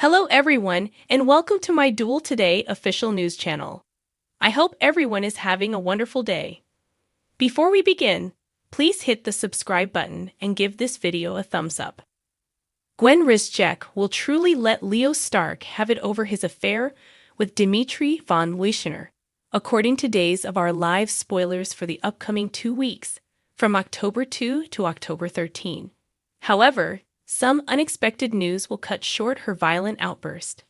Hello everyone, and welcome to my Duel Today official news channel. I hope everyone is having a wonderful day. Before we begin, please hit the subscribe button and give this video a thumbs up. Gwen Rizchek will truly let Leo Stark have it over his affair with Dimitri von Leuschner, according to Days of Our Lives spoilers for the upcoming 2 weeks, from October 2 to October 13. However, some unexpected news will cut short her violent outburst.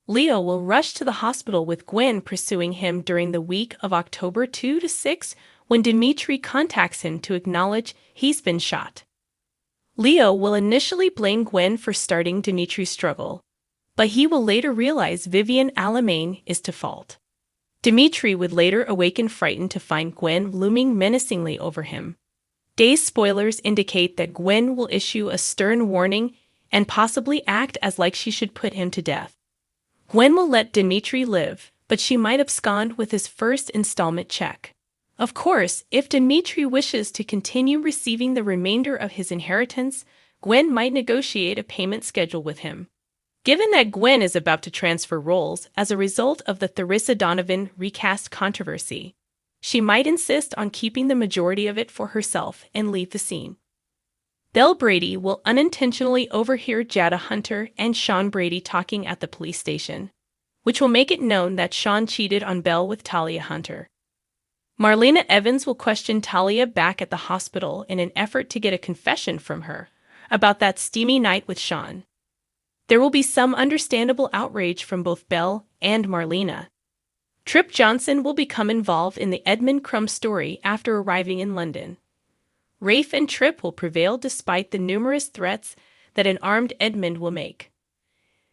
Leo will rush to the hospital with Gwen pursuing him during the week of October 2 to 6 when Dimitri contacts him to acknowledge he's been shot. Leo will initially blame Gwen for starting Dimitri's struggle, but he will later realize Vivian Alamain is to fault. Dimitri would later awaken frightened to find Gwen looming menacingly over him. Days spoilers indicate that Gwen will issue a stern warning and possibly act as like she should put him to death. Gwen will let Dimitri live, but she might abscond with his first installment check. Of course, if Dimitri wishes to continue receiving the remainder of his inheritance, Gwen might negotiate a payment schedule with him. Given that Gwen is about to transfer roles as a result of the Theresa Donovan recast controversy, she might insist on keeping the majority of it for herself and leave the scene. Belle Brady will unintentionally overhear Jada Hunter and Sean Brady talking at the police station, which will make it known that Sean cheated on Belle with Talia Hunter. Marlena Evans will question Talia back at the hospital in an effort to get a confession from her about that steamy night with Sean. There will be some understandable outrage from both Belle and Marlena. Trip Johnson will become involved in the Edmund Crumb story after arriving in London. Rafe and Trip will prevail despite the numerous threats that an armed Edmund will make.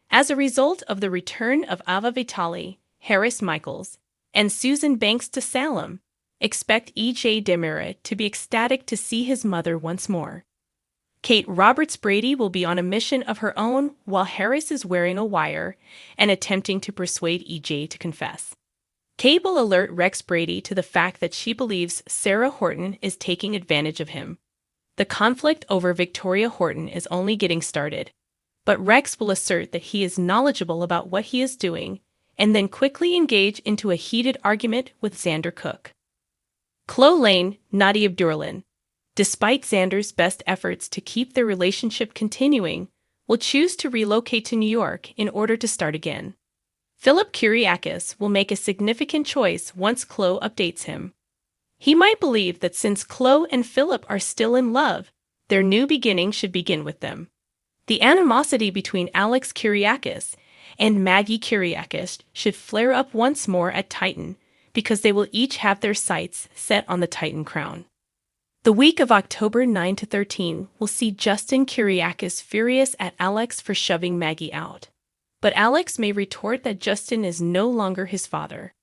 As a result of the return of Ava Vitali, Harris Michaels, and Susan Banks to Salem, expect E.J. Demira to be ecstatic to see his mother once more. Kate Roberts Brady will be on a mission of her own while Harris is wearing a wire and attempting to persuade E.J. to confess. Kate will alert Rex Brady to the fact that she believes Sarah Horton is taking advantage of him. The conflict over Victoria Horton is only getting started, but Rex will assert that he is knowledgeable about what he is doing and then quickly engage into a heated argument with Xander Cook. Chloe Lane, Nadia Abdurlan, despite Xander's best efforts to keep their relationship continuing, will choose to relocate to New York in order to start again. Philip Kyriakis will make a significant choice once Chloe updates him. He might believe that since Chloe and Philip are still in love, their new beginning should begin with them. The animosity between Alex Kyriakis and Maggie Kyriakis should flare up once more at Titan because they will each have their sights set on the Titan crown. The week of October 9 to 13 will see Justin Kyriakis furious at Alex for shoving Maggie out. But Alex may retort that Justin is no longer his father.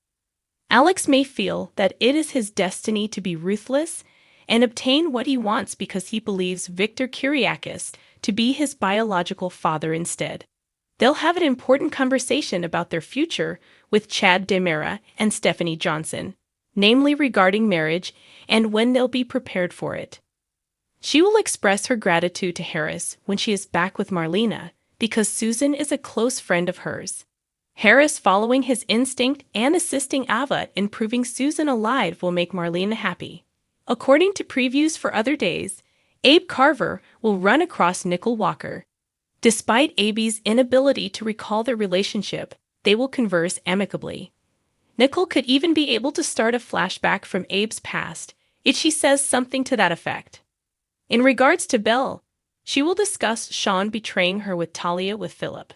Alex may feel that it is his destiny to be ruthless and obtain what he wants because he believes Victor Kyriakis to be his biological father instead. They'll have an important conversation about their future with Chad Demira and Stephanie Johnson, namely regarding marriage and when they'll be prepared for it. She will express her gratitude to Harris when she is back with Marlena, because Susan is a close friend of hers. Harris following his instinct and assisting Ava in proving Susan alive will make Marlena happy. According to previews for other days, Abe Carver will run across Nicole Walker. Despite Abe's inability to recall their relationship, they will converse amicably. Nicole could even be able to start a flashback from Abe's past if she says something to that effect. In regards to Belle, she will discuss Sean betraying her with Talia with Philip.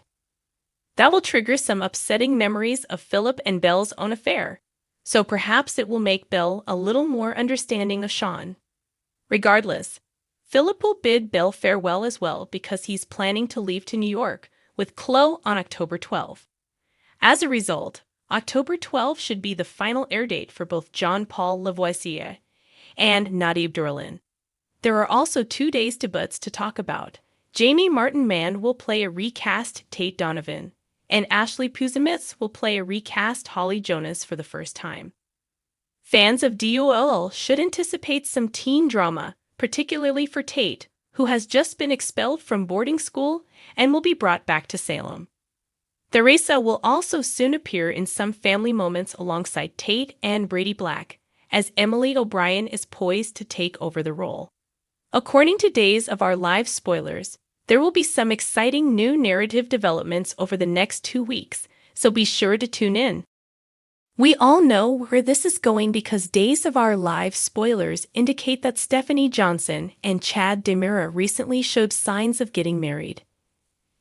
That will trigger some upsetting memories of Philip and Belle's own affair, so perhaps it will make Belle a little more understanding of Sean. Regardless, Philip will bid Belle farewell as well because he's planning to leave to New York with Chloe on October 12. As a result, October 12 should be the final air date for both Jean-Paul Lavoisier and Nadia Abdurlan. There are also 2 days debuts to talk about. Jamie Martin Mann will play a recast Tate Donovan, and Ashley Puzimitz will play a recast Holly Jonas for the first time. Fans of DOL should anticipate some teen drama, particularly for Tate, who has just been expelled from boarding school and will be brought back to Salem. Theresa will also soon appear in some family moments alongside Tate and Brady Black, as Emily O'Brien is poised to take over the role. According to Days of Our Lives spoilers, there will be some exciting new narrative developments over the next 2 weeks, so be sure to tune in. We all know where this is going because Days of Our Lives spoilers indicate that Stephanie Johnson and Chad DiMera recently showed signs of getting married.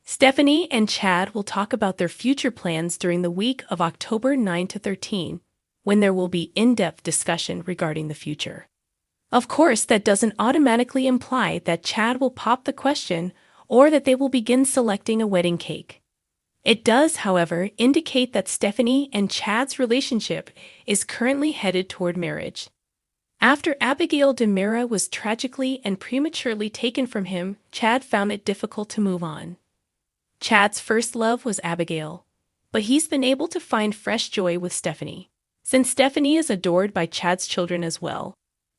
Stephanie and Chad will talk about their future plans during the week of October 9 to 13, when there will be in-depth discussion regarding the future. Of course, that doesn't automatically imply that Chad will pop the question or that they will begin selecting a wedding cake. It does, however, indicate that Stephanie and Chad's relationship is currently headed toward marriage. After Abigail DiMera was tragically and prematurely taken from him, Chad found it difficult to move on. Chad's first love was Abigail, but he's been able to find fresh joy with Stephanie. Since Stephanie is adored by Chad's children as well,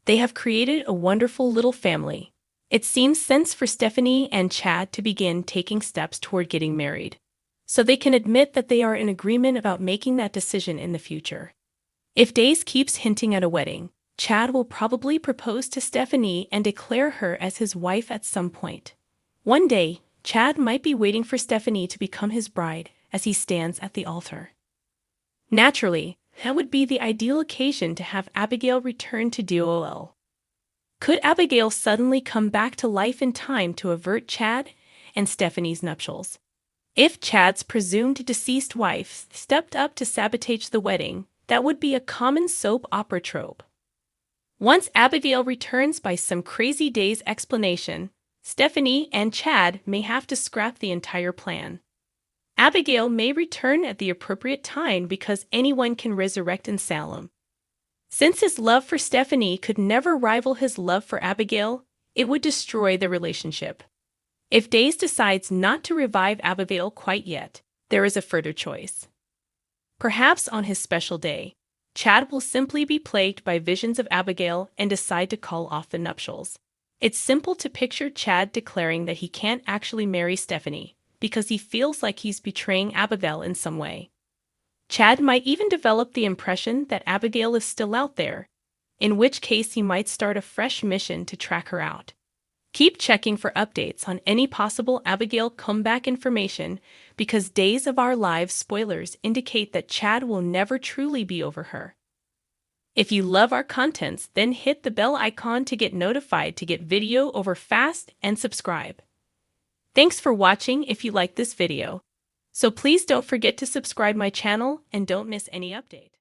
they have created a wonderful little family. It seems sense for Stephanie and Chad to begin taking steps toward getting married, so they can admit that they are in agreement about making that decision in the future. If Days keeps hinting at a wedding, Chad will probably propose to Stephanie and declare her as his wife at some point. One day, Chad might be waiting for Stephanie to become his bride as he stands at the altar. Naturally, that would be the ideal occasion to have Abigail return to DOL. Could Abigail suddenly come back to life in time to avert Chad and Stephanie's nuptials? If Chad's presumed deceased wife stepped up to sabotage the wedding, that would be a common soap opera trope. Once Abigail returns by some crazy Days explanation, Stephanie and Chad may have to scrap the entire plan. Abigail may return at the appropriate time because anyone can resurrect in Salem. Since his love for Stephanie could never rival his love for Abigail, it would destroy the relationship. If Days decides not to revive Abigail quite yet, there is a further choice. Perhaps on his special day, Chad will simply be plagued by visions of Abigail and decide to call off the nuptials. It's simple to picture Chad declaring that he can't actually marry Stephanie because he feels like he's betraying Abigail in some way. Chad might even develop the impression that Abigail is still out there, in which case he might start a fresh mission to track her out. Keep checking for updates on any possible Abigail comeback information because Days of Our Lives spoilers indicate that Chad will never truly be over her. If you love our contents, then hit the bell icon to get notified to get video over fast and subscribe. Thanks for watching if you like this video. So please don't forget to subscribe my channel and don't miss any update.